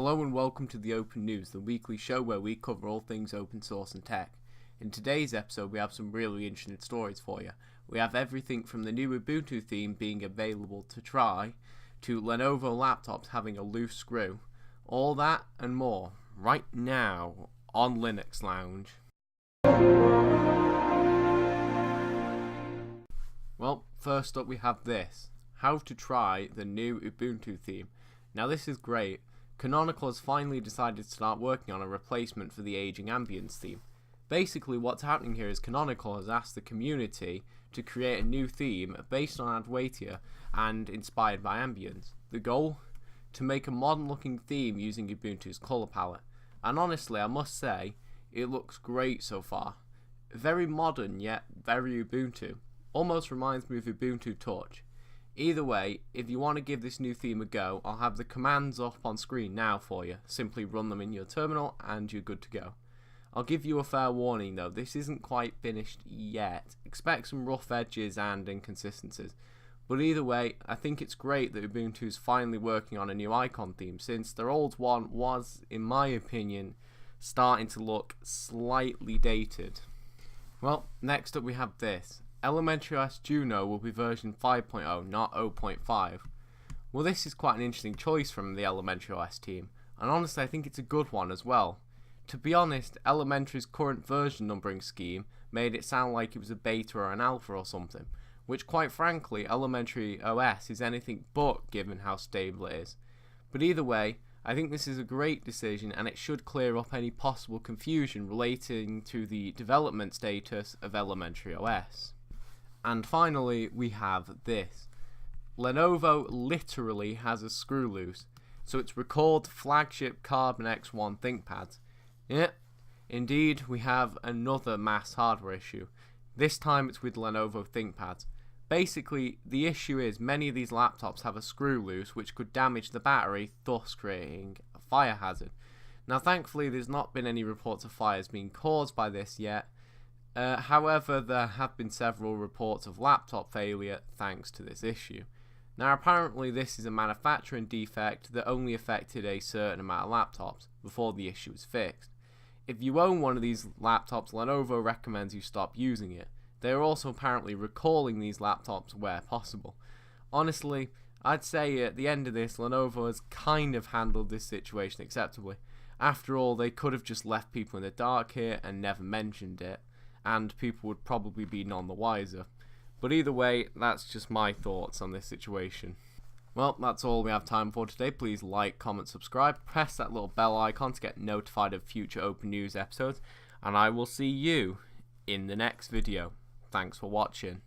Hello and welcome to the Open News, the weekly show where we cover all things open source and tech. In today's episode we have some really interesting stories for you. We have everything from the new Ubuntu theme being available to try, to Lenovo laptops having a loose screw. All that and more, right now, on Linux Lounge. Well, first up we have this. How to try the new Ubuntu theme. Now this is great. Canonical has finally decided to start working on a replacement for the aging ambience theme. Basically what's happening here is Canonical has asked the community to create a new theme based on Adwaita and inspired by ambience. The goal? To make a modern looking theme using Ubuntu's colour palette. And honestly I must say, it looks great so far. Very modern yet very Ubuntu. Almost reminds me of Ubuntu Touch. Either way, if you want to give this new theme a go, I'll have the commands up on screen now for you. Simply run them in your terminal and you're good to go. I'll give you a fair warning though, this isn't quite finished yet. Expect some rough edges and inconsistencies. But either way, I think it's great that Ubuntu is finally working on a new icon theme, since their old one was, in my opinion, starting to look slightly dated. Well, next up we have this. Elementary OS Juno will be version 5.0, not 0.5. Well, this is quite an interesting choice from the Elementary OS team, and honestly I think it's a good one as well. To be honest, Elementary's current version numbering scheme made it sound like it was a beta or an alpha or something, which quite frankly Elementary OS is anything but given how stable it is. But either way, I think this is a great decision and it should clear up any possible confusion relating to the development status of Elementary OS. And finally, we have this. Lenovo literally has a screw loose, so it's recalled flagship Carbon X1 ThinkPads. Yeah, indeed, we have another mass hardware issue. This time it's with Lenovo ThinkPads. Basically, the issue is many of these laptops have a screw loose which could damage the battery, thus creating a fire hazard. Now thankfully there's not been any reports of fires being caused by this yet. However, there have been several reports of laptop failure thanks to this issue. Now apparently this is a manufacturing defect that only affected a certain amount of laptops before the issue was fixed. If you own one of these laptops, Lenovo recommends you stop using it. They are also apparently recalling these laptops where possible. Honestly, I'd say at the end of this, Lenovo has kind of handled this situation acceptably. After all, they could have just left people in the dark here and never mentioned it, and people would probably be none the wiser. But either way, that's just my thoughts on this situation. Well, that's all we have time for today. Please like, comment, subscribe, press that little bell icon to get notified of future Open News episodes, and I will see you in the next video. Thanks for watching.